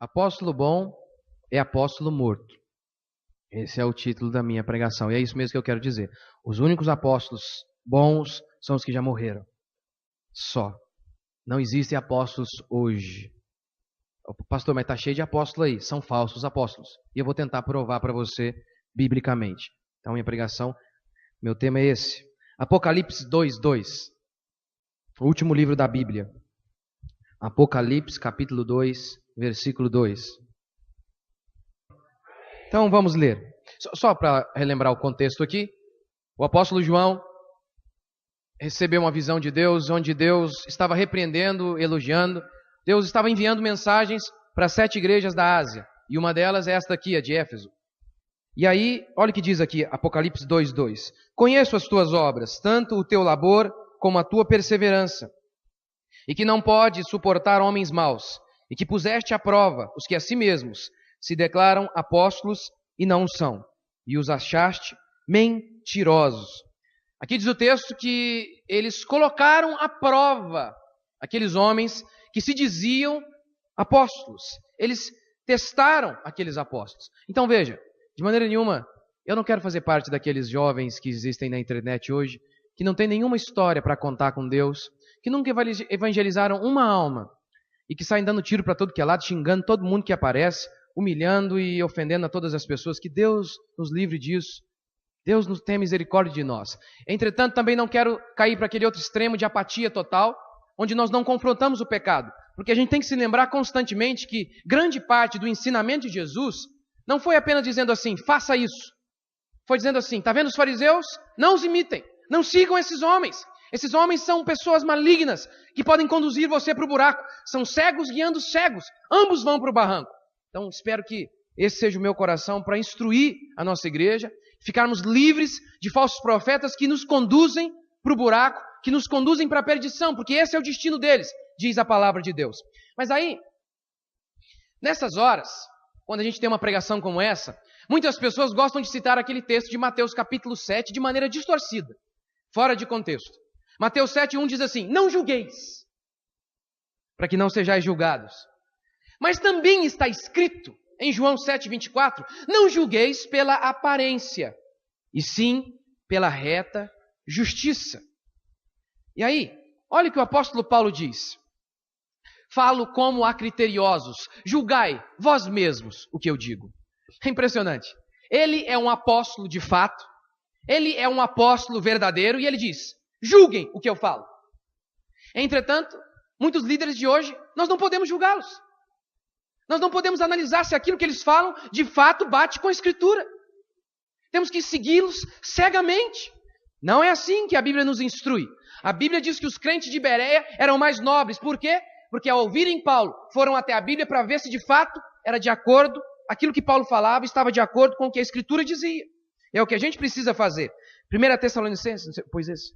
Apóstolo bom é apóstolo morto. Esse é o título da minha pregação. E é isso mesmo que eu quero dizer. Os únicos apóstolos bons são os que já morreram. Só. Não existem apóstolos hoje. Pastor, mas está cheio de apóstolos aí. São falsos apóstolos. E eu vou tentar provar para você biblicamente. Então, minha pregação, meu tema é esse. Apocalipse 2:2. O último livro da Bíblia. Apocalipse, capítulo 2, versículo 2. Então, vamos ler. Só para relembrar o contexto aqui. O apóstolo João recebeu uma visão de Deus, onde Deus estava repreendendo, elogiando. Deus estava enviando mensagens para 7 igrejas da Ásia. E uma delas é esta aqui, a de Éfeso. E aí, olha o que diz aqui, Apocalipse 2:2. Conheço as tuas obras, tanto o teu labor como a tua perseverança, e que não podes suportar homens maus, e que puseste à prova os que a si mesmos se declaram apóstolos e não são, e os achaste mentirosos. Aqui diz o texto que eles colocaram à prova aqueles homens que se diziam apóstolos. Eles testaram aqueles apóstolos. Então veja, de maneira nenhuma, eu não quero fazer parte daqueles jovens que existem na internet hoje, que não tem nenhuma história para contar com Deus, que nunca evangelizaram uma alma e que saem dando tiro para todo que é lado, xingando todo mundo que aparece, humilhando e ofendendo a todas as pessoas. Que Deus nos livre disso. Deus nos tenha misericórdia de nós. Entretanto, também não quero cair para aquele outro extremo de apatia total, onde nós não confrontamos o pecado. Porque a gente tem que se lembrar constantemente que grande parte do ensinamento de Jesus não foi apenas dizendo assim, faça isso. Foi dizendo assim, está vendo os fariseus? Não os imitem. Não sigam esses homens. Esses homens são pessoas malignas que podem conduzir você para o buraco. São cegos guiando cegos. Ambos vão para o barranco. Então, espero que esse seja o meu coração para instruir a nossa igreja, ficarmos livres de falsos profetas que nos conduzem para o buraco, que nos conduzem para a perdição, porque esse é o destino deles, diz a palavra de Deus. Mas aí, nessas horas, quando a gente tem uma pregação como essa, muitas pessoas gostam de citar aquele texto de Mateus capítulo 7 de maneira distorcida, fora de contexto. Mateus 7:1 diz assim, não julgueis, para que não sejais julgados. Mas também está escrito em João 7:24, não julgueis pela aparência, e sim pela reta justiça. E aí, olha o que o apóstolo Paulo diz. Falo como a criteriosos, julgai vós mesmos o que eu digo. É impressionante. Ele é um apóstolo de fato, ele é um apóstolo verdadeiro e ele diz, julguem o que eu falo. Entretanto, muitos líderes de hoje, nós não podemos julgá-los. Nós não podemos analisar se aquilo que eles falam de fato bate com a Escritura. Temos que segui-los cegamente. Não é assim que a Bíblia nos instrui. A Bíblia diz que os crentes de Bereia eram mais nobres. Por quê? Porque ao ouvirem Paulo, foram até a Bíblia para ver se de fato era de acordo, aquilo que Paulo falava estava de acordo com o que a Escritura dizia. É o que a gente precisa fazer. 1 Tessalonicenses, pois esse?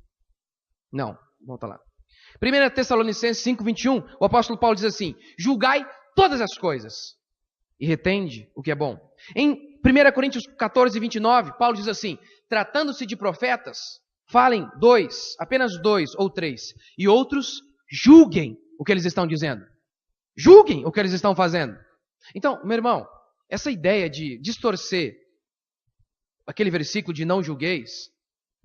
Não, volta lá. 1 Tessalonicenses 5:21, o apóstolo Paulo diz assim, julgai todas as coisas e retende o que é bom. Em 1 Coríntios 14:29, Paulo diz assim, tratando-se de profetas, falem apenas 2 ou 3, e outros julguem o que eles estão dizendo. Julguem o que eles estão fazendo. Então, meu irmão, essa ideia de distorcer aquele versículo de não julgueis,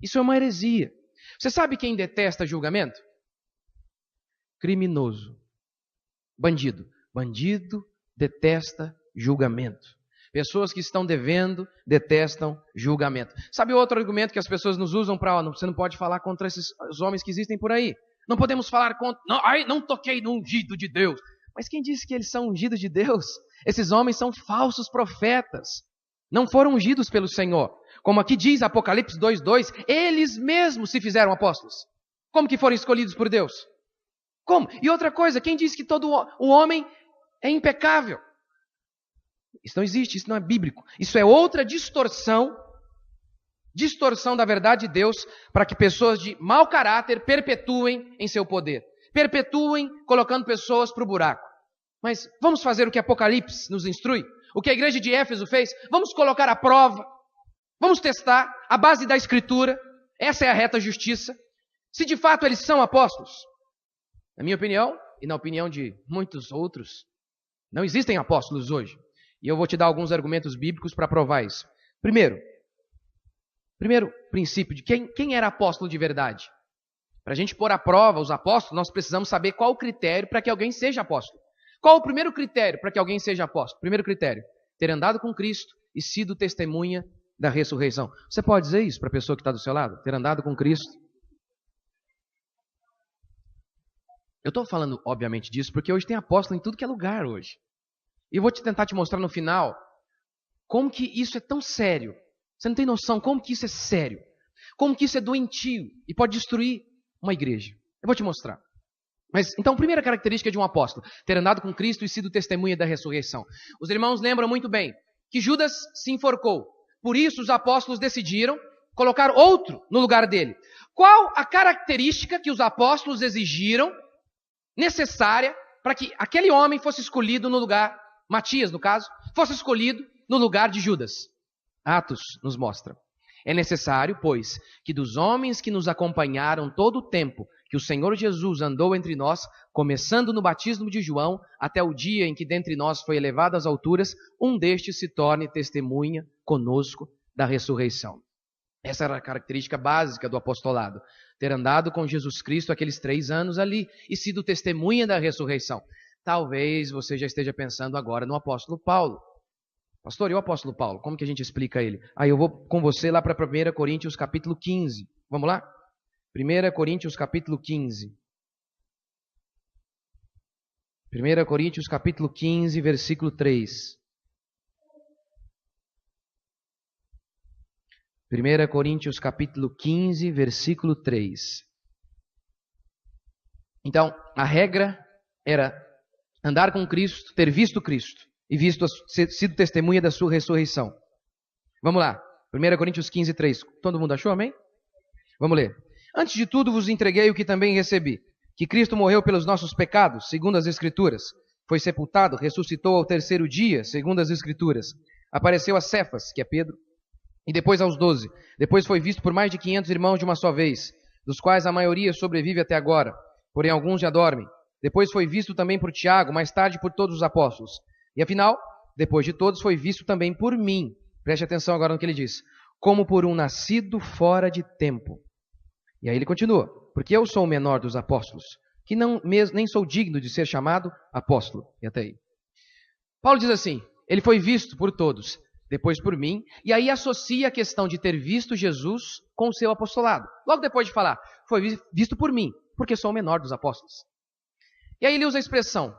isso é uma heresia. Você sabe quem detesta julgamento? Criminoso. Bandido. Bandido detesta julgamento. Pessoas que estão devendo detestam julgamento. Sabe outro argumento que as pessoas nos usam para você não pode falar contra esses homens que existem por aí? Não podemos falar contra... Não toquei no ungido de Deus. Mas quem disse que eles são ungidos de Deus? Esses homens são falsos profetas. Não foram ungidos pelo Senhor. Como aqui diz Apocalipse 2:2, eles mesmos se fizeram apóstolos. Como que foram escolhidos por Deus? Como? E outra coisa, quem disse que todo o homem é impecável? Isso não existe, isso não é bíblico. Isso é outra distorção da verdade de Deus para que pessoas de mau caráter perpetuem em seu poder. Perpetuem colocando pessoas para o buraco. Mas vamos fazer o que Apocalipse nos instrui? O que a igreja de Éfeso fez? Vamos colocar à prova. Vamos testar a base da Escritura. Essa é a reta justiça. Se de fato eles são apóstolos. Na minha opinião, e na opinião de muitos outros, Não existem apóstolos hoje. E eu vou te dar alguns argumentos bíblicos para provar isso. Primeiro princípio de quem era apóstolo de verdade. Para a gente pôr à prova os apóstolos, nós precisamos saber qual o critério para que alguém seja apóstolo. Qual o primeiro critério para que alguém seja apóstolo? Primeiro critério, ter andado com Cristo e sido testemunha da ressurreição. Você pode dizer isso para a pessoa que está do seu lado? Ter andado com Cristo? Eu estou falando, obviamente, disso porque hoje tem apóstolo em tudo que é lugar hoje. E eu vou tentar te mostrar no final como que isso é tão sério. Você não tem noção como que isso é sério. Como que isso é doentio e pode destruir uma igreja. Eu vou te mostrar. Mas, então, primeira característica de um apóstolo, ter andado com Cristo e sido testemunha da ressurreição. Os irmãos lembram muito bem que Judas se enforcou. Por isso, os apóstolos decidiram colocar outro no lugar dele. Qual a característica que os apóstolos exigiram necessária para que aquele homem fosse escolhido no lugar, Matias, no caso, fosse escolhido no lugar de Judas? Atos nos mostra. É necessário, pois, que dos homens que nos acompanharam todo o tempo que o Senhor Jesus andou entre nós, começando no batismo de João, até o dia em que dentre nós foi elevado às alturas, um destes se torne testemunha conosco da ressurreição. Essa era a característica básica do apostolado. Ter andado com Jesus Cristo aqueles 3 anos ali e sido testemunha da ressurreição. Talvez você já esteja pensando agora no apóstolo Paulo. Pastor, e o apóstolo Paulo? Como que a gente explica ele? Aí eu vou com você lá para 1 Coríntios capítulo 15. Vamos lá? 1 Coríntios capítulo 15. 1 Coríntios capítulo 15, versículo 3. 1 Coríntios capítulo 15, versículo 3. Então, a regra era andar com Cristo, ter visto Cristo e sido testemunha da sua ressurreição. Vamos lá. 1 Coríntios 15, 3. Todo mundo achou, amém? Vamos ler. Antes de tudo vos entreguei o que também recebi, que Cristo morreu pelos nossos pecados, segundo as Escrituras. Foi sepultado, ressuscitou ao 3º dia, segundo as Escrituras. Apareceu a Cefas, que é Pedro, e depois aos 12. Depois foi visto por mais de 500 irmãos de uma só vez, dos quais a maioria sobrevive até agora, porém alguns já dormem. Depois foi visto também por Tiago, mais tarde por todos os apóstolos. E afinal, depois de todos, foi visto também por mim. Preste atenção agora no que ele diz. Como por um nascido fora de tempo. E aí ele continua. Porque eu sou o menor dos apóstolos, que nem sou digno de ser chamado apóstolo. E até aí. Paulo diz assim, ele foi visto por todos, depois por mim, e aí associa a questão de ter visto Jesus com o seu apostolado. Logo depois de falar, foi visto por mim, porque sou o menor dos apóstolos. E aí ele usa a expressão,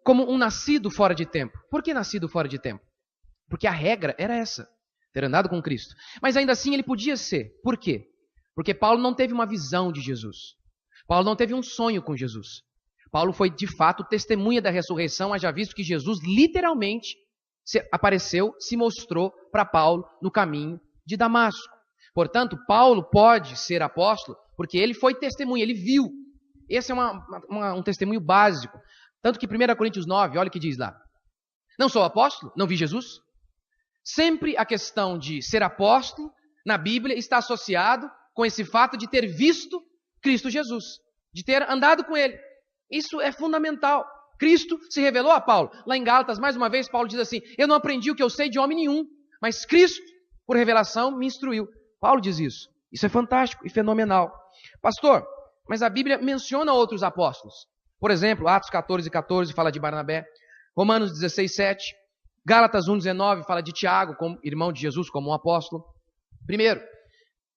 como um nascido fora de tempo. Por que nascido fora de tempo? Porque a regra era essa, ter andado com Cristo. Mas ainda assim ele podia ser. Por quê? Porque Paulo não teve uma visão de Jesus. Paulo não teve um sonho com Jesus. Paulo foi de fato testemunha da ressurreição, haja visto que Jesus literalmente apareceu, se mostrou para Paulo no caminho de Damasco. Portanto, Paulo pode ser apóstolo porque ele foi testemunha, ele viu. Esse é um testemunho básico. Tanto que 1 Coríntios 9, olha o que diz lá. Não sou apóstolo, não vi Jesus. Sempre a questão de ser apóstolo na Bíblia está associado com esse fato de ter visto Cristo Jesus, de ter andado com Ele. Isso é fundamental. Cristo se revelou a Paulo. Lá em Gálatas, mais uma vez, Paulo diz assim, eu não aprendi o que eu sei de homem nenhum, mas Cristo, por revelação, me instruiu. Paulo diz isso. Isso é fantástico e fenomenal. Pastor, mas a Bíblia menciona outros apóstolos. Por exemplo, Atos 14:14 fala de Barnabé, Romanos 16:7, Gálatas 1:19 fala de Tiago, como irmão de Jesus, como um apóstolo. Primeiro,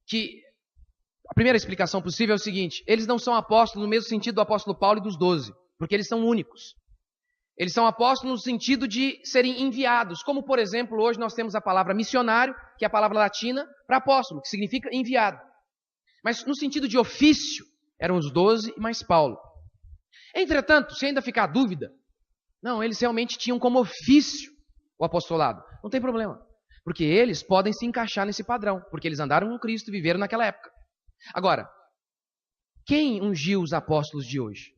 que a primeira explicação possível é o seguinte, eles não são apóstolos no mesmo sentido do apóstolo Paulo e dos 12, porque eles são únicos. Eles são apóstolos no sentido de serem enviados, como por exemplo, hoje nós temos a palavra missionário, que é a palavra latina para apóstolo, que significa enviado. Mas no sentido de ofício, eram os 12 e mais Paulo. Entretanto, se ainda ficar dúvida, não, eles realmente tinham como ofício o apostolado. Não tem problema, porque eles podem se encaixar nesse padrão, porque eles andaram com Cristo e viveram naquela época. Agora, quem ungiu os apóstolos de hoje?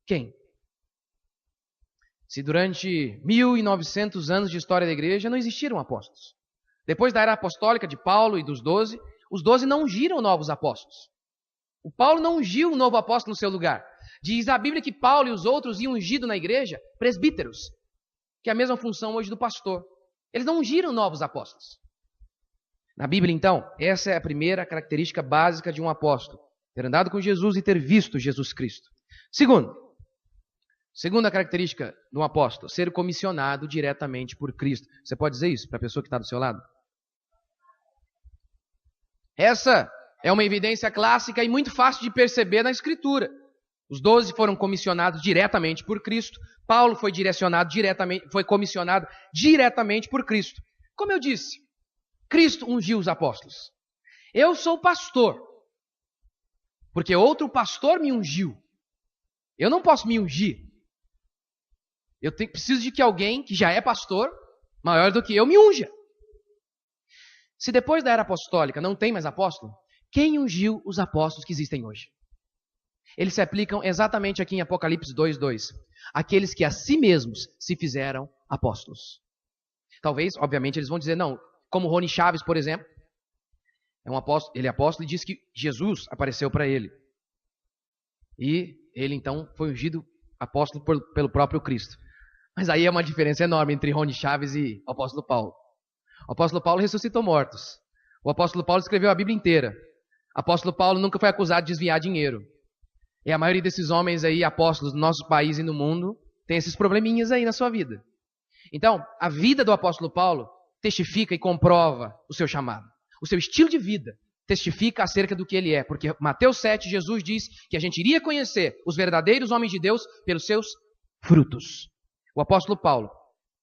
Quem? Se durante 1900 anos de história da igreja não existiram apóstolos. Depois da era apostólica de Paulo e dos 12, os 12 não ungiram novos apóstolos. O Paulo não ungiu um novo apóstolo no seu lugar. Diz a Bíblia que Paulo e os outros iam ungido na igreja presbíteros, que é a mesma função hoje do pastor. Eles não ungiram novos apóstolos. Na Bíblia, então, essa é a primeira característica básica de um apóstolo: ter andado com Jesus e ter visto Jesus Cristo. Segunda característica de um apóstolo: ser comissionado diretamente por Cristo. Você pode dizer isso para a pessoa que está do seu lado? Essa é uma evidência clássica e muito fácil de perceber na Escritura. Os 12 foram comissionados diretamente por Cristo. Paulo foi comissionado diretamente por Cristo. Como eu disse, Cristo ungiu os apóstolos. Eu sou pastor, porque outro pastor me ungiu. Eu não posso me ungir. Preciso de que alguém que já é pastor, maior do que eu, me unja. Se depois da era apostólica não tem mais apóstolo, quem ungiu os apóstolos que existem hoje? Eles se aplicam exatamente aqui em Apocalipse 2:2. Aqueles que a si mesmos se fizeram apóstolos. Talvez, obviamente, eles vão dizer, não, como Rony Chaves, por exemplo, é um apóstolo, ele é apóstolo e diz que Jesus apareceu para ele. E ele então foi ungido apóstolo pelo próprio Cristo. Mas aí é uma diferença enorme entre Rony Chaves e o apóstolo Paulo. O apóstolo Paulo ressuscitou mortos. O apóstolo Paulo escreveu a Bíblia inteira. O apóstolo Paulo nunca foi acusado de desviar dinheiro. E a maioria desses homens aí, apóstolos do nosso país e no mundo, tem esses probleminhas aí na sua vida. Então, a vida do apóstolo Paulo testifica e comprova o seu chamado. O seu estilo de vida testifica acerca do que ele é. Porque Mateus 7, Jesus diz que a gente iria conhecer os verdadeiros homens de Deus pelos seus frutos. O apóstolo Paulo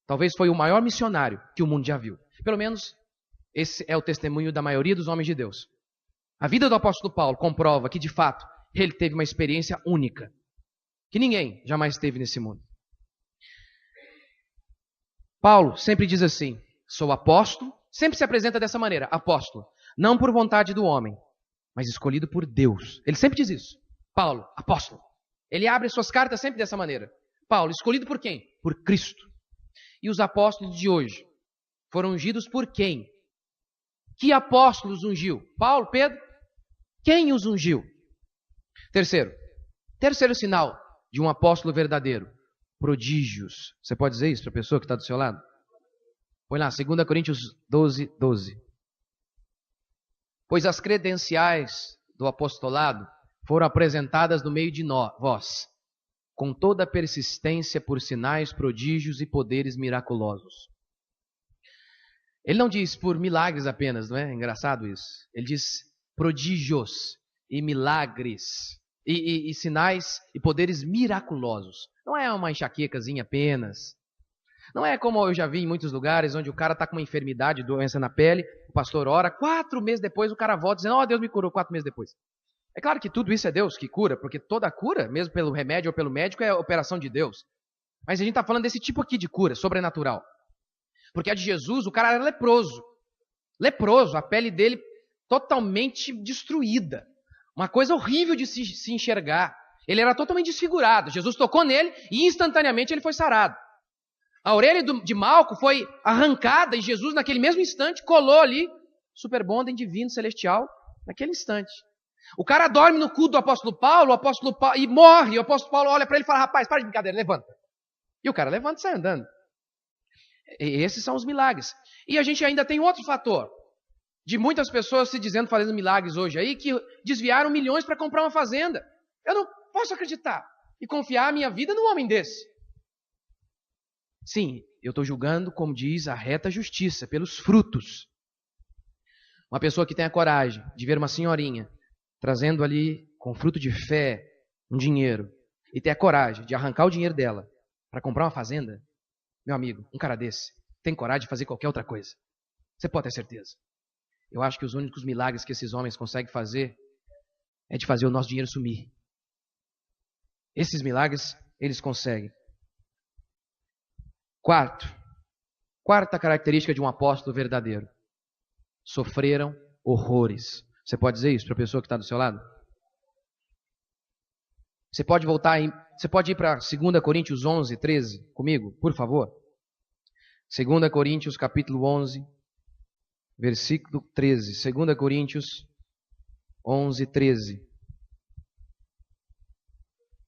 talvez foi o maior missionário que o mundo já viu. Pelo menos esse é o testemunho da maioria dos homens de Deus. A vida do apóstolo Paulo comprova que, de fato, ele teve uma experiência única, que ninguém jamais teve nesse mundo. Paulo sempre diz assim: sou apóstolo, sempre se apresenta dessa maneira, apóstolo, não por vontade do homem, mas escolhido por Deus. Ele sempre diz isso. Paulo, apóstolo. Ele abre suas cartas sempre dessa maneira. Paulo, escolhido por quem? Por Cristo. E os apóstolos de hoje foram ungidos por quem? Que apóstolos ungiu? Paulo, Pedro? Quem os ungiu? Terceiro sinal de um apóstolo verdadeiro: prodígios. Você pode dizer isso para a pessoa que está do seu lado? Põe lá, 2 Coríntios 12:12. Pois as credenciais do apostolado foram apresentadas no meio de vós, com toda a persistência por sinais, prodígios e poderes miraculosos. Ele não diz por milagres apenas, não é? Engraçado isso. Ele diz prodígios e milagres, e sinais e poderes miraculosos. Não é uma enxaquecazinha apenas. Não é como eu já vi em muitos lugares, onde o cara está com uma enfermidade, doença na pele, o pastor ora, 4 meses depois o cara volta dizendo, Deus me curou 4 meses depois. É claro que tudo isso é Deus que cura, porque toda cura, mesmo pelo remédio ou pelo médico, é a operação de Deus. Mas a gente está falando desse tipo aqui de cura, sobrenatural. Porque a de Jesus, o cara era leproso. Leproso, a pele dele totalmente destruída. Uma coisa horrível de se enxergar. Ele era totalmente desfigurado. Jesus tocou nele e instantaneamente ele foi sarado. A orelha de Malco foi arrancada e Jesus, naquele mesmo instante, colou ali, superbondem divino, celestial, naquele instante. O cara dorme no culto do apóstolo Paulo, e morre. O apóstolo Paulo olha para ele e fala, rapaz, para de brincadeira, levanta. E o cara levanta e sai andando. E esses são os milagres. E a gente ainda tem outro fator, de muitas pessoas se dizendo, fazendo milagres hoje aí, que desviaram milhões para comprar uma fazenda. Eu não posso acreditar e confiar a minha vida num homem desse. Sim, eu estou julgando, como diz a reta justiça, pelos frutos. Uma pessoa que tem a coragem de ver uma senhorinha trazendo ali, com fruto de fé, um dinheiro, e ter a coragem de arrancar o dinheiro dela para comprar uma fazenda, meu amigo, um cara desse tem coragem de fazer qualquer outra coisa. Você pode ter certeza. Eu acho que os únicos milagres que esses homens conseguem fazer é de fazer o nosso dinheiro sumir. Esses milagres eles conseguem. Quarta característica de um apóstolo verdadeiro: sofreram horrores. Você pode dizer isso para a pessoa que está do seu lado? Você pode ir para 2 Coríntios 11:13 comigo, por favor? 2 Coríntios capítulo 11, versículo 13. 2 Coríntios 11:13.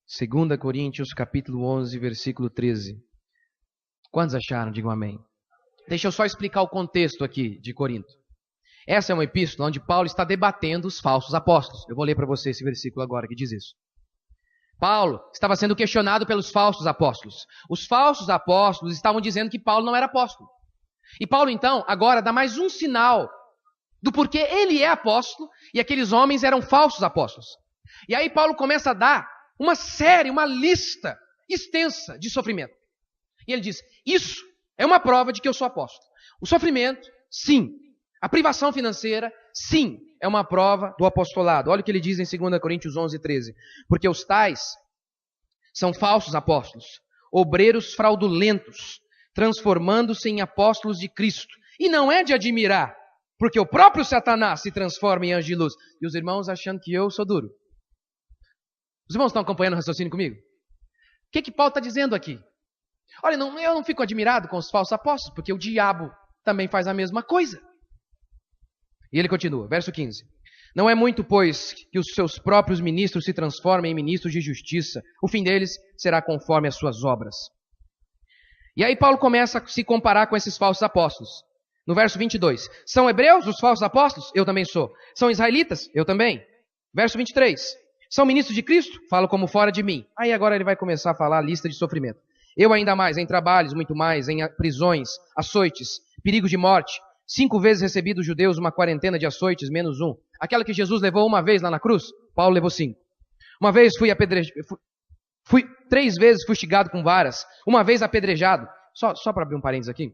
2 Coríntios capítulo 11, versículo 13. Quantos acharam? Digam amém. Deixa eu só explicar o contexto aqui de Corinto. Essa é uma epístola onde Paulo está debatendo os falsos apóstolos. Eu vou ler para você esse versículo agora que diz isso. Paulo estava sendo questionado pelos falsos apóstolos. Os falsos apóstolos estavam dizendo que Paulo não era apóstolo. E Paulo, então, agora dá mais um sinal do porquê ele é apóstolo e aqueles homens eram falsos apóstolos. E aí Paulo começa a dar uma lista extensa de sofrimento. E ele diz, isso é uma prova de que eu sou apóstolo. O sofrimento, sim. A privação financeira, sim, é uma prova do apostolado. Olha o que ele diz em 2 Coríntios 11, 13. Porque os tais são falsos apóstolos, obreiros fraudulentos, transformando-se em apóstolos de Cristo. E não é de admirar, porque o próprio Satanás se transforma em anjo de luz. E os irmãos achando que eu sou duro. Os irmãos estão acompanhando o raciocínio comigo? O que Paulo está dizendo aqui? Olha, eu não fico admirado com os falsos apóstolos, porque o diabo também faz a mesma coisa. E ele continua, verso 15. Não é muito, pois, que os seus próprios ministros se transformem em ministros de justiça. O fim deles será conforme as suas obras. E aí Paulo começa a se comparar com esses falsos apóstolos. No verso 22. São hebreus os falsos apóstolos? Eu também sou. São israelitas? Eu também. Verso 23. São ministros de Cristo? Falo como fora de mim. Aí agora ele vai começar a falar a lista de sofrimento. Eu ainda mais, em trabalhos, muito mais, em prisões, açoites, perigo de morte. 5 vezes recebi dos judeus uma quarentena de açoites, menos um. Aquela que Jesus levou uma vez lá na cruz, Paulo levou 5. Uma vez fui 3 vezes fustigado com varas, uma vez apedrejado. Só para abrir um parênteses aqui.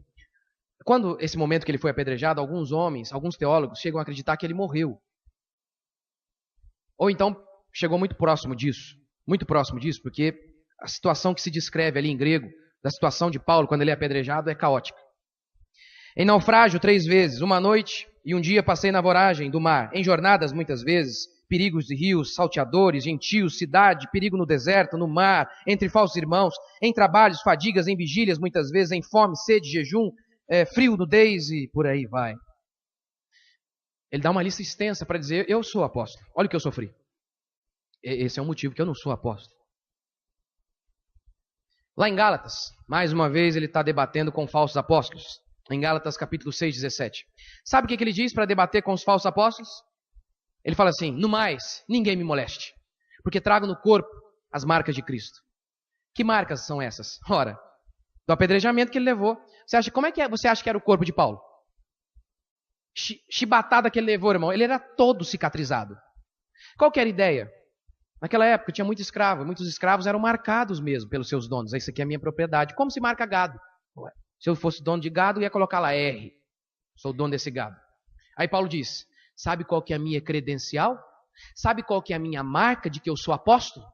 Quando esse momento que ele foi apedrejado, alguns homens, alguns teólogos chegam a acreditar que ele morreu. Ou então chegou muito próximo disso, porque a situação que se descreve ali em grego, da situação de Paulo quando ele é apedrejado, é caótica. Em naufrágio 3 vezes, uma noite e um dia passei na voragem do mar, em jornadas muitas vezes, perigos de rios, salteadores, gentios, cidade, perigo no deserto, no mar, entre falsos irmãos, em trabalhos, fadigas, em vigílias muitas vezes, em fome, sede, jejum, frio, nudez e por aí vai. Ele dá uma lista extensa para dizer, eu sou apóstolo, olha o que eu sofri. Esse é o motivo que eu não sou apóstolo. Lá em Gálatas, mais uma vez ele está debatendo com falsos apóstolos. Em Gálatas capítulo 6, 17. Sabe o que ele diz para debater com os falsos apóstolos? Ele fala assim, no mais, ninguém me moleste, porque trago no corpo as marcas de Cristo. Que marcas são essas? Ora, do apedrejamento que ele levou. Como é que você acha que era o corpo de Paulo? Chibatada que ele levou, irmão. Ele era todo cicatrizado. Qual que era a ideia? Naquela época tinha muito escravo. Muitos escravos eram marcados mesmo pelos seus donos. Isso aqui é a minha propriedade. Como se marca gado? Se eu fosse dono de gado, eu ia colocar lá R. Sou dono desse gado. Aí Paulo diz, sabe qual que é a minha credencial? Sabe qual que é a minha marca de que eu sou apóstolo?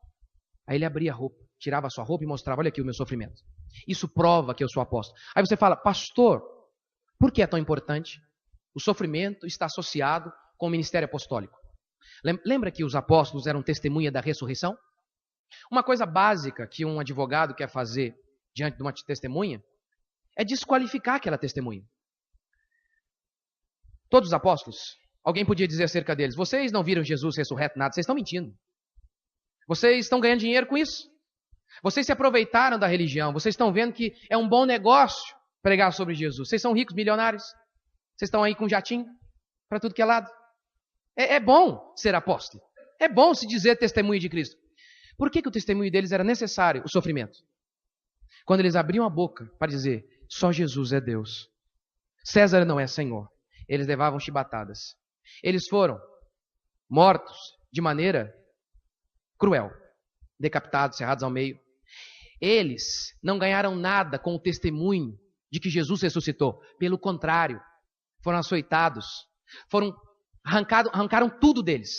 Aí ele abria a roupa, tirava a sua roupa e mostrava, olha aqui o meu sofrimento. Isso prova que eu sou apóstolo. Aí você fala, pastor, por que é tão importante? O sofrimento está associado com o ministério apostólico. Lembra que os apóstolos eram testemunha da ressurreição? Uma coisa básica que um advogado quer fazer diante de uma testemunha é desqualificar aquela testemunha. Todos os apóstolos, alguém podia dizer acerca deles, vocês não viram Jesus ressurreto nada, vocês estão mentindo. Vocês estão ganhando dinheiro com isso. Vocês se aproveitaram da religião, vocês estão vendo que é um bom negócio pregar sobre Jesus. Vocês são ricos, milionários, vocês estão aí com jatinho para tudo que é lado. É bom ser apóstolo, é bom se dizer testemunho de Cristo. Por que o testemunho deles era necessário? O sofrimento. Quando eles abriam a boca para dizer, só Jesus é Deus, César não é Senhor, eles levavam chibatadas. Eles foram mortos de maneira cruel, decapitados, cerrados ao meio. Eles não ganharam nada com o testemunho de que Jesus ressuscitou. Pelo contrário, foram açoitados, arrancaram tudo deles.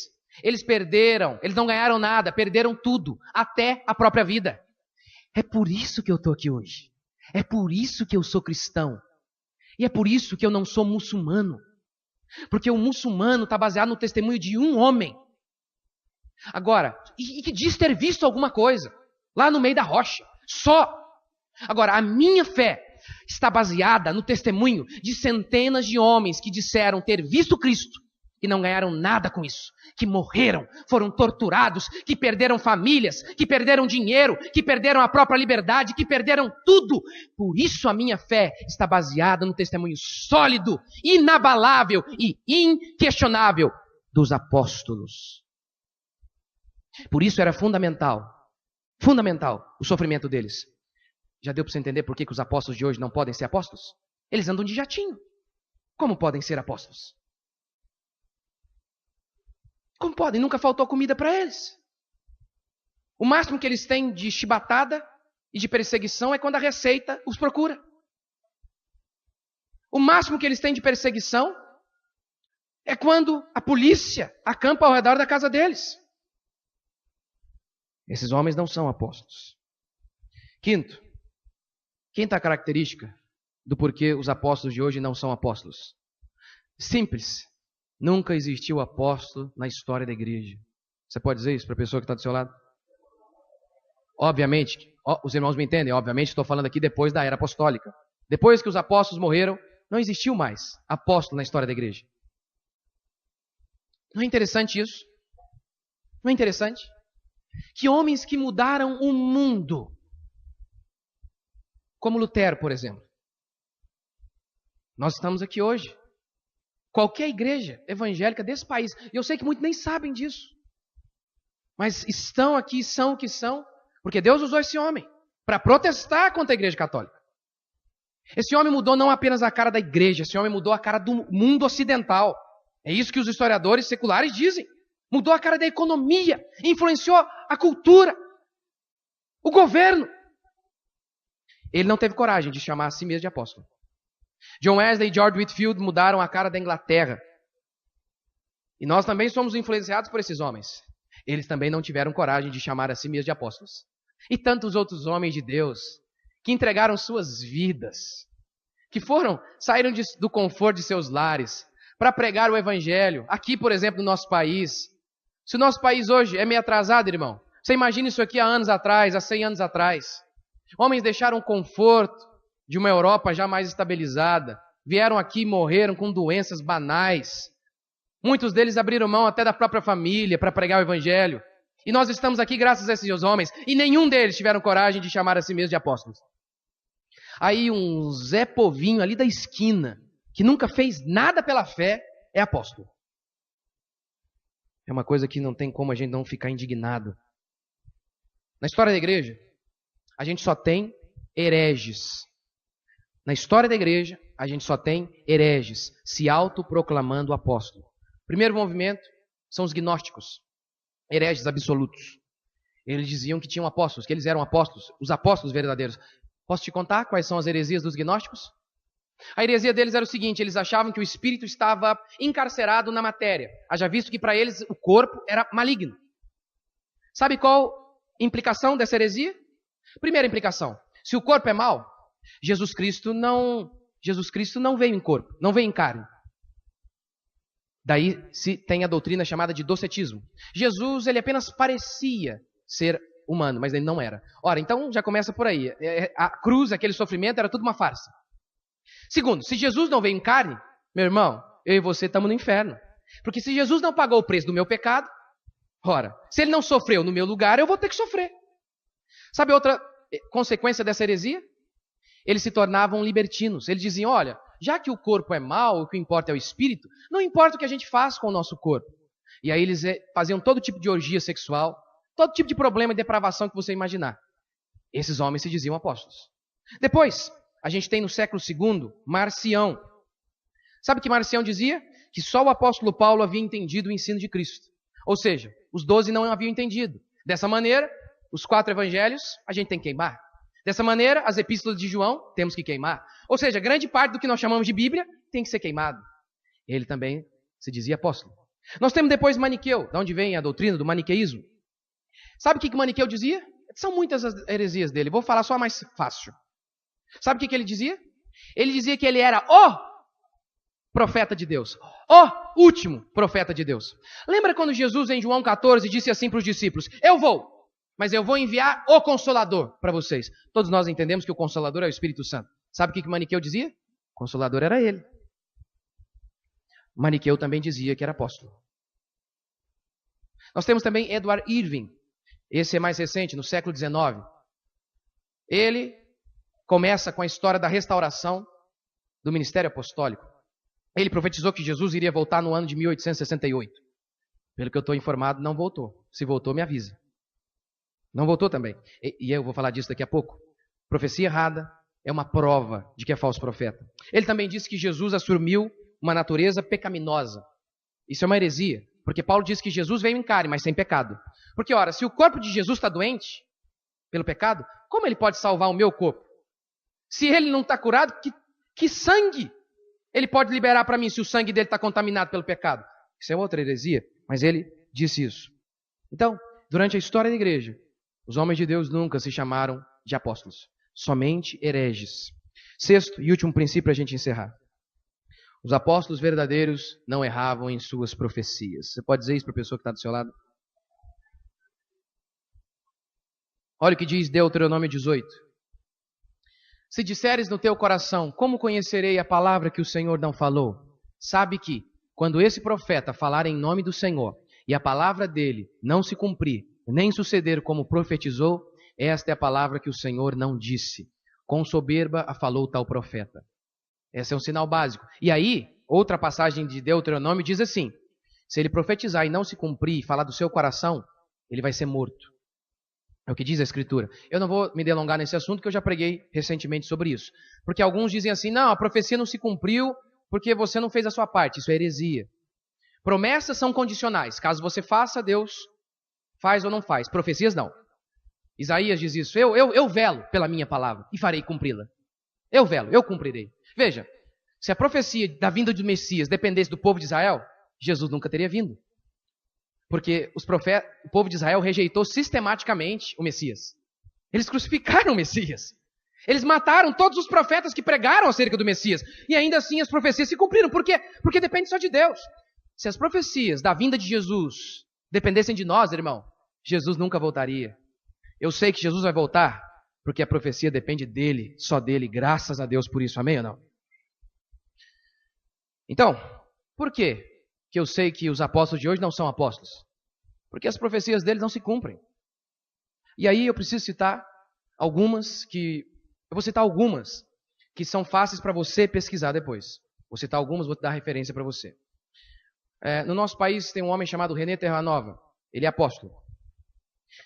Eles perderam, eles não ganharam nada, perderam tudo, até a própria vida. É por isso que eu estou aqui hoje. É por isso que eu sou cristão. E é por isso que eu não sou muçulmano. Porque o muçulmano está baseado no testemunho de um homem. Agora, e que diz ter visto alguma coisa, lá no meio da rocha, só. Agora, a minha fé está baseada no testemunho de centenas de homens que disseram ter visto Cristo que não ganharam nada com isso, que morreram, foram torturados, que perderam famílias, que perderam dinheiro, que perderam a própria liberdade, que perderam tudo. Por isso a minha fé está baseada no testemunho sólido, inabalável e inquestionável dos apóstolos. Por isso era fundamental o sofrimento deles. Já deu para você entender por que os apóstolos de hoje não podem ser apóstolos? Eles andam de jatinho. Como podem ser apóstolos? Como podem? Nunca faltou comida para eles. O máximo que eles têm de chibatada e de perseguição é quando a Receita os procura. O máximo que eles têm de perseguição é quando a polícia acampa ao redor da casa deles. Esses homens não são apóstolos. Quinta característica do porquê os apóstolos de hoje não são apóstolos. Simples. Nunca existiu apóstolo na história da igreja. Você pode dizer isso para a pessoa que está do seu lado? Obviamente, os irmãos me entendem, obviamente estou falando aqui depois da era apostólica. Depois que os apóstolos morreram, não existiu mais apóstolo na história da igreja. Não é interessante isso? Não é interessante? Que homens que mudaram o mundo, como Lutero, por exemplo. Nós estamos aqui hoje. Qualquer igreja evangélica desse país, e eu sei que muitos nem sabem disso, mas estão aqui, são o que são, porque Deus usou esse homem para protestar contra a igreja católica. Esse homem mudou não apenas a cara da igreja, esse homem mudou a cara do mundo ocidental. É isso que os historiadores seculares dizem. Mudou a cara da economia, influenciou a cultura, o governo. Ele não teve coragem de chamar a si mesmo de apóstolo. John Wesley e George Whitefield mudaram a cara da Inglaterra. E nós também somos influenciados por esses homens. Eles também não tiveram coragem de chamar a si mesmos de apóstolos. E tantos outros homens de Deus que entregaram suas vidas, que saíram do conforto de seus lares para pregar o evangelho. Aqui, por exemplo, no nosso país. Se o nosso país hoje é meio atrasado, irmão, você imagina isso aqui há anos atrás, há 100 anos atrás. Homens deixaram o conforto de uma Europa já mais estabilizada, vieram aqui e morreram com doenças banais. Muitos deles abriram mão até da própria família para pregar o evangelho. E nós estamos aqui graças a esses homens, e nenhum deles tiveram coragem de chamar a si mesmo de apóstolos. Aí um Zé Povinho ali da esquina, que nunca fez nada pela fé, é apóstolo. É uma coisa que não tem como a gente não ficar indignado. Na história da igreja, a gente só tem hereges. Na história da igreja, a gente só tem hereges se autoproclamando apóstolo. O primeiro movimento são os gnósticos, hereges absolutos. Eles diziam que tinham apóstolos, que eles eram apóstolos, os apóstolos verdadeiros. Posso te contar quais são as heresias dos gnósticos? A heresia deles era o seguinte: eles achavam que o espírito estava encarcerado na matéria, haja visto que para eles o corpo era maligno. Sabe qual a implicação dessa heresia? Primeira implicação: se o corpo é mau, Jesus Cristo não veio em corpo, não veio em carne. Daí se tem a doutrina chamada de docetismo. Jesus, ele apenas parecia ser humano, mas ele não era. Ora, então já começa por aí. A cruz, aquele sofrimento, era tudo uma farsa. Segundo, se Jesus não veio em carne, meu irmão, eu e você estamos no inferno. Porque se Jesus não pagou o preço do meu pecado, ora, se ele não sofreu no meu lugar, eu vou ter que sofrer. Sabe outra consequência dessa heresia? Eles se tornavam libertinos. Eles diziam: olha, já que o corpo é mau, o que importa é o espírito, não importa o que a gente faz com o nosso corpo. E aí eles faziam todo tipo de orgia sexual, todo tipo de problema e depravação que você imaginar. Esses homens se diziam apóstolos. Depois, a gente tem no século II, Marcião. Sabe o que Marcião dizia? Que só o apóstolo Paulo havia entendido o ensino de Cristo. Ou seja, os 12 não haviam entendido. Dessa maneira, os 4 evangelhos a gente tem que queimar. Dessa maneira, as epístolas de João temos que queimar. Ou seja, grande parte do que nós chamamos de Bíblia tem que ser queimado. Ele também se dizia apóstolo. Nós temos depois Maniqueu, de onde vem a doutrina do maniqueísmo. Sabe o que Maniqueu dizia? São muitas as heresias dele, vou falar só a mais fácil. Sabe o que ele dizia? Ele dizia que ele era o profeta de Deus, o último profeta de Deus. Lembra quando Jesus em João 14 disse assim para os discípulos: eu vou, mas eu vou enviar o Consolador para vocês. Todos nós entendemos que o Consolador é o Espírito Santo. Sabe o que Maniqueu dizia? O Consolador era ele. Maniqueu também dizia que era apóstolo. Nós temos também Edward Irving. Esse é mais recente, no século XIX. Ele começa com a história da restauração do ministério apostólico. Ele profetizou que Jesus iria voltar no ano de 1868. Pelo que eu estou informado, não voltou. Se voltou, me avisa. Não voltou também. E eu vou falar disso daqui a pouco. Profecia errada é uma prova de que é falso profeta. Ele também disse que Jesus assumiu uma natureza pecaminosa. Isso é uma heresia. Porque Paulo diz que Jesus veio em carne, mas sem pecado. Porque, ora, se o corpo de Jesus está doente pelo pecado, como ele pode salvar o meu corpo? Se ele não está curado, que sangue ele pode liberar para mim se o sangue dele está contaminado pelo pecado? Isso é outra heresia, mas ele disse isso. Então, durante a história da igreja, os homens de Deus nunca se chamaram de apóstolos, somente hereges. Sexto e último princípio para a gente encerrar. Os apóstolos verdadeiros não erravam em suas profecias. Você pode dizer isso para a pessoa que está do seu lado? Olha o que diz Deuteronômio 18. Se disseres no teu coração, como conhecerei a palavra que o Senhor não falou? Sabe que, quando esse profeta falar em nome do Senhor, e a palavra dele não se cumprir, nem suceder como profetizou, esta é a palavra que o Senhor não disse. Com soberba a falou tal profeta. Esse é um sinal básico. E aí, outra passagem de Deuteronômio diz assim: se ele profetizar e não se cumprir e falar do seu coração, ele vai ser morto. É o que diz a Escritura. Eu não vou me delongar nesse assunto, que eu já preguei recentemente sobre isso. Porque alguns dizem assim, não, a profecia não se cumpriu porque você não fez a sua parte. Isso é heresia. Promessas são condicionais. Caso você faça, Deus faz ou não faz. Profecias não. Isaías diz isso. Eu velo pela minha palavra e farei cumpri-la. Eu velo, eu cumprirei. Veja, se a profecia da vinda do Messias dependesse do povo de Israel, Jesus nunca teria vindo. Porque o povo de Israel rejeitou sistematicamente o Messias. Eles crucificaram o Messias. Eles mataram todos os profetas que pregaram acerca do Messias. E ainda assim as profecias se cumpriram. Por quê? Porque depende só de Deus. Se as profecias da vinda de Jesus dependessem de nós, irmão, Jesus nunca voltaria. Eu sei que Jesus vai voltar porque a profecia depende dele, só dele. Graças a Deus por isso. Amém ou não? Então, por quê que eu sei que os apóstolos de hoje não são apóstolos? Porque as profecias deles não se cumprem. E aí eu preciso citar algumas que... Eu vou citar algumas que são fáceis para você pesquisar depois. Vou citar algumas, vou te dar referência para você. No nosso país tem um homem chamado René Terranova. Ele é apóstolo.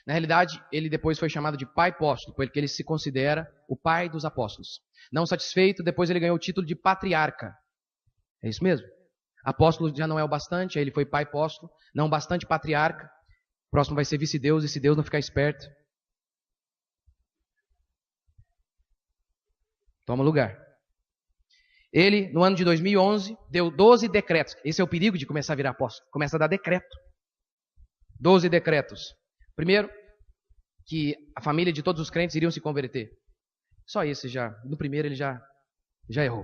Na realidade, ele depois foi chamado de pai apóstolo, porque ele se considera o pai dos apóstolos. Não satisfeito, depois ele ganhou o título de patriarca. É isso mesmo? Apóstolo já não é o bastante, aí ele foi pai apóstolo. Não bastante patriarca. O próximo vai ser vice-deus, e se Deus não ficar esperto, toma lugar. Ele, no ano de 2011, deu 12 decretos. Esse é o perigo de começar a virar apóstolo. Começa a dar decreto. 12 decretos. Primeiro, que a família de todos os crentes iriam se converter. Só esse já. No primeiro ele já errou.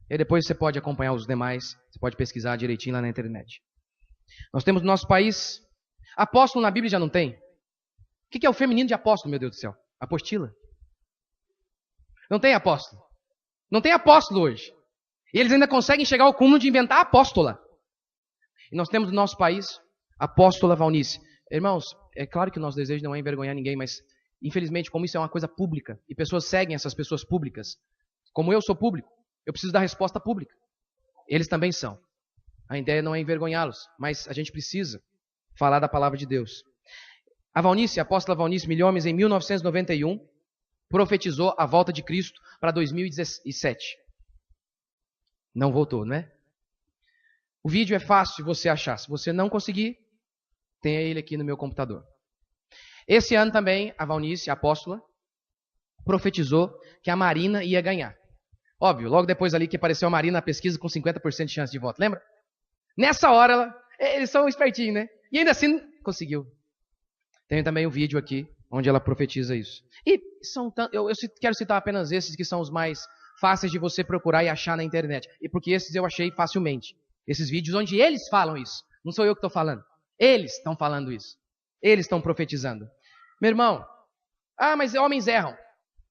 E depois você pode acompanhar os demais. Você pode pesquisar direitinho lá na internet. Nós temos no nosso país... Apóstolo na Bíblia já não tem. O que é o feminino de apóstolo, meu Deus do céu? Apostila. Não tem apóstolo. Não tem apóstolo hoje. E eles ainda conseguem chegar ao cúmulo de inventar apóstola. E nós temos no nosso país apóstola Valnice. Irmãos, é claro que o nosso desejo não é envergonhar ninguém, mas infelizmente, como isso é uma coisa pública, e pessoas seguem essas pessoas públicas, como eu sou público, eu preciso dar resposta pública. Eles também são. A ideia não é envergonhá-los, mas a gente precisa falar da palavra de Deus. A Valnice, a apóstola Valnice Milhomes, em 1991, profetizou a volta de Cristo para 2017. Não voltou, né? O vídeo é fácil de você achar. Se você não conseguir, tenha ele aqui no meu computador. Esse ano também, a Valnice, a apóstola, profetizou que a Marina ia ganhar. Óbvio, logo depois ali que apareceu a Marina na pesquisa com 50% de chance de voto. Lembra? Nessa hora, eles são espertinhos, né? E ainda assim, conseguiu. Tem também um vídeo aqui, onde ela profetiza isso. E eu quero citar apenas esses que são os mais fáceis de você procurar e achar na internet. E porque esses eu achei facilmente. Esses vídeos onde eles falam isso. Não sou eu que estou falando. Eles estão falando isso. Eles estão profetizando. Meu irmão, mas homens erram.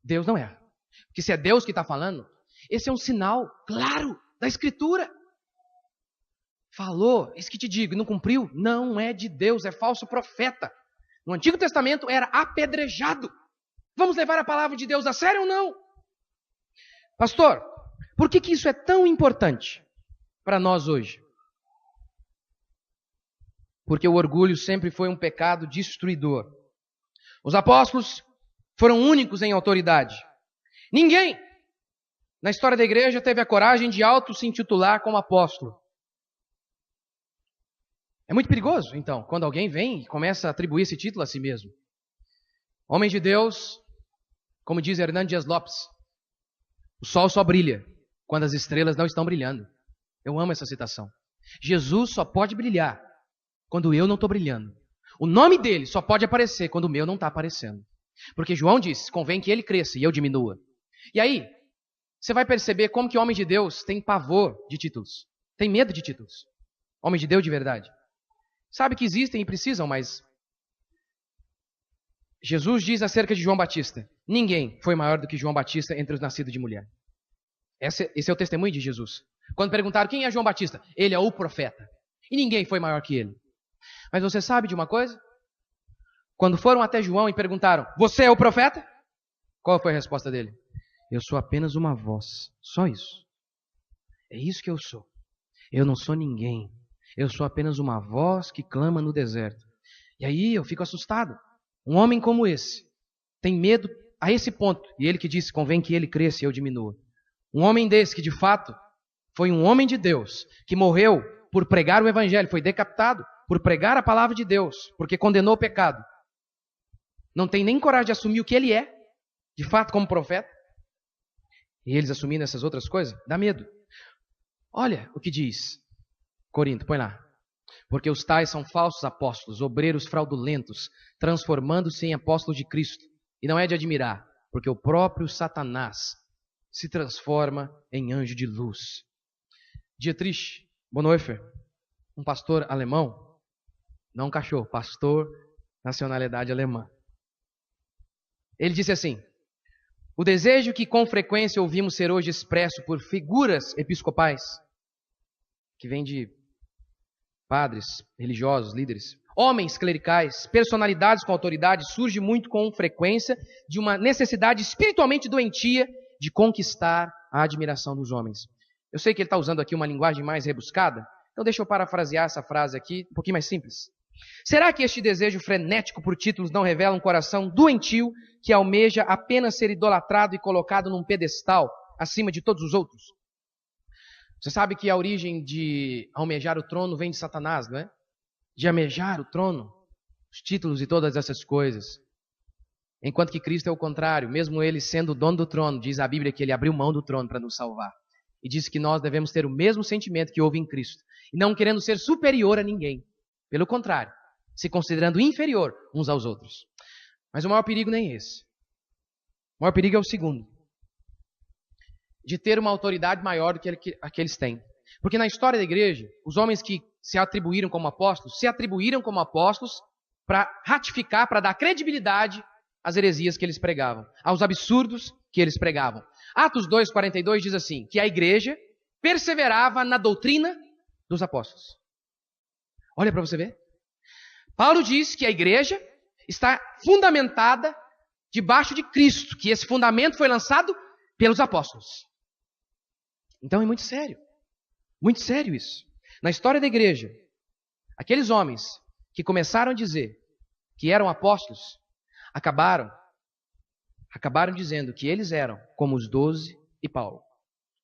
Deus não erra. Porque se é Deus que está falando, esse é um sinal claro da Escritura. falou, isso que te digo, e não cumpriu, não é de Deus, é falso profeta. No Antigo Testamento era apedrejado. Vamos levar a palavra de Deus a sério ou não? Pastor, por que isso é tão importante para nós hoje? Porque o orgulho sempre foi um pecado destruidor. Os apóstolos foram únicos em autoridade. Ninguém na história da igreja teve a coragem de se intitular como apóstolo. É muito perigoso, então, quando alguém vem e começa a atribuir esse título a si mesmo. Homem de Deus, como diz Hernán Dias Lopes, o sol só brilha quando as estrelas não estão brilhando. Eu amo essa citação. Jesus só pode brilhar quando eu não estou brilhando. O nome dele só pode aparecer quando o meu não está aparecendo. Porque João disse, convém que ele cresça e eu diminua. E aí, você vai perceber como que o homem de Deus tem pavor de títulos. Tem medo de títulos. Homem de Deus de verdade. Sabe que existem e precisam, mas Jesus diz acerca de João Batista, ninguém foi maior do que João Batista entre os nascidos de mulher. Esse é o testemunho de Jesus. Quando perguntaram quem é João Batista, ele é o profeta. E ninguém foi maior que ele. Mas você sabe de uma coisa? Quando foram até João e perguntaram, você é o profeta? Qual foi a resposta dele? Eu sou apenas uma voz, só isso. É isso que eu sou. Eu não sou ninguém. Eu sou apenas uma voz que clama no deserto. E aí eu fico assustado. Um homem como esse tem medo a esse ponto. E ele que disse, convém que ele cresça e eu diminua. Um homem desse que de fato foi um homem de Deus, que morreu por pregar o evangelho, foi decapitado por pregar a palavra de Deus, porque condenou o pecado. Não tem nem coragem de assumir o que ele é, de fato como profeta. E eles assumindo essas outras coisas, dá medo. Olha o que diz Corinto, põe lá. Porque os tais são falsos apóstolos, obreiros fraudulentos, transformando-se em apóstolos de Cristo. E não é de admirar, porque o próprio Satanás se transforma em anjo de luz. Dietrich Bonhoeffer, um pastor alemão, não um cachorro, pastor, nacionalidade alemã. Ele disse assim, o desejo que com frequência ouvimos ser hoje expresso por figuras episcopais, que vem de padres, religiosos, líderes, homens clericais, personalidades com autoridade, surge muito com frequência de uma necessidade espiritualmente doentia de conquistar a admiração dos homens. Eu sei que ele está usando aqui uma linguagem mais rebuscada, então deixa eu parafrasear essa frase aqui, um pouquinho mais simples. Será que este desejo frenético por títulos não revela um coração doentio que almeja apenas ser idolatrado e colocado num pedestal acima de todos os outros? Você sabe que a origem de almejar o trono vem de Satanás, não é? De almejar o trono, os títulos e todas essas coisas. Enquanto que Cristo é o contrário, mesmo ele sendo o dono do trono, diz a Bíblia que ele abriu mão do trono para nos salvar. E diz que nós devemos ter o mesmo sentimento que houve em Cristo. E não querendo ser superior a ninguém. Pelo contrário, se considerando inferior uns aos outros. Mas o maior perigo nem é esse. O maior perigo é o segundo. De ter uma autoridade maior do que a que eles têm. Porque na história da igreja, os homens que se atribuíram como apóstolos para ratificar, para dar credibilidade às heresias que eles pregavam, aos absurdos que eles pregavam. Atos 2:42 diz assim, que a igreja perseverava na doutrina dos apóstolos. Olha para você ver. Paulo diz que a igreja está fundamentada debaixo de Cristo, que esse fundamento foi lançado pelos apóstolos. Então é muito sério isso. Na história da igreja, aqueles homens que começaram a dizer que eram apóstolos, acabaram dizendo que eles eram como os 12 e Paulo.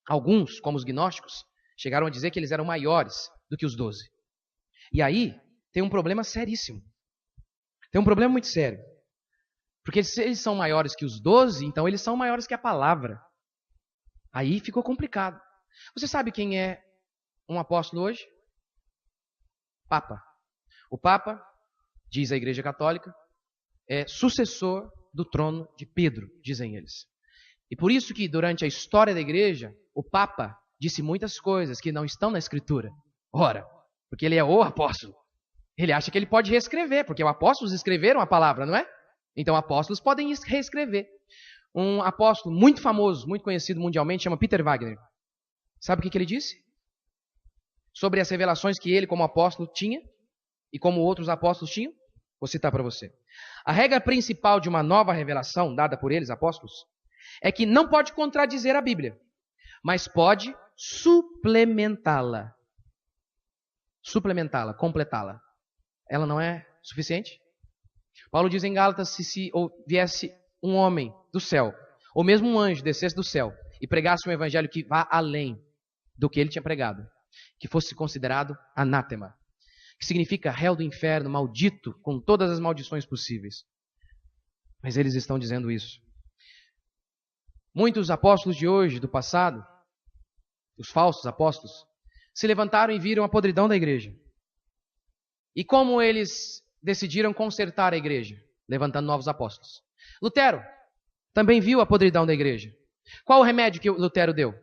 Alguns, como os gnósticos, chegaram a dizer que eles eram maiores do que os 12. E aí tem um problema seríssimo. Tem um problema muito sério. Porque se eles são maiores que os 12, então eles são maiores que a palavra. Aí ficou complicado. Você sabe quem é um apóstolo hoje? Papa. O Papa, diz a Igreja Católica, é sucessor do trono de Pedro, dizem eles. E por isso que durante a história da Igreja, o Papa disse muitas coisas que não estão na Escritura. Ora, porque ele é o apóstolo. Ele acha que ele pode reescrever, porque os apóstolos escreveram a palavra, não é? Então apóstolos podem reescrever. Um apóstolo muito famoso, muito conhecido mundialmente, chama Peter Wagner. Sabe o que ele disse? sobre as revelações que ele, como apóstolo, tinha e como outros apóstolos tinham? Vou citar para você. A regra principal de uma nova revelação dada por eles, apóstolos, é que não pode contradizer a Bíblia, mas pode suplementá-la. Suplementá-la, completá-la. Ela não é suficiente? Paulo diz em Gálatas, se viesse um homem do céu, ou mesmo um anjo descesse do céu e pregasse um evangelho que vá além do que ele tinha pregado, que fosse considerado anátema, que significa réu do inferno, maldito, com todas as maldições possíveis. Mas eles estão dizendo isso. Muitos apóstolos de hoje, do passado, os falsos apóstolos, se levantaram e viram a podridão da igreja. E como eles decidiram consertar a igreja? Levantando novos apóstolos. Lutero também viu a podridão da igreja. Qual o remédio que Lutero deu?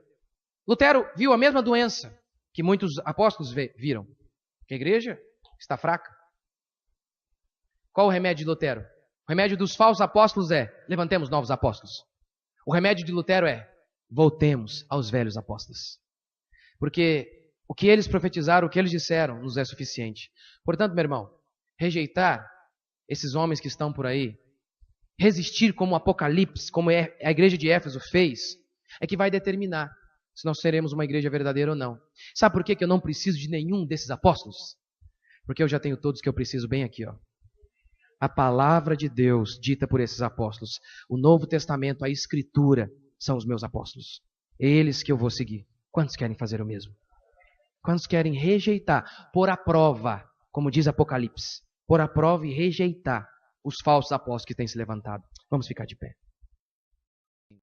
Lutero viu a mesma doença que muitos apóstolos viram. Que a igreja está fraca. Qual o remédio de Lutero? O remédio dos falsos apóstolos é: levantemos novos apóstolos. O remédio de Lutero é: voltemos aos velhos apóstolos. Porque o que eles profetizaram, o que eles disseram, nos é suficiente. Portanto, meu irmão, rejeitar esses homens que estão por aí, resistir como o Apocalipse, como a igreja de Éfeso fez, é que vai determinar se nós seremos uma igreja verdadeira ou não. Sabe por que eu não preciso de nenhum desses apóstolos? Porque eu já tenho todos que eu preciso bem aqui, ó. A palavra de Deus dita por esses apóstolos. O Novo Testamento, a Escritura, são os meus apóstolos. Eles que eu vou seguir. Quantos querem fazer o mesmo? Quantos querem rejeitar, pôr à prova, como diz Apocalipse, pôr à prova e rejeitar os falsos apóstolos que têm se levantado? Vamos ficar de pé.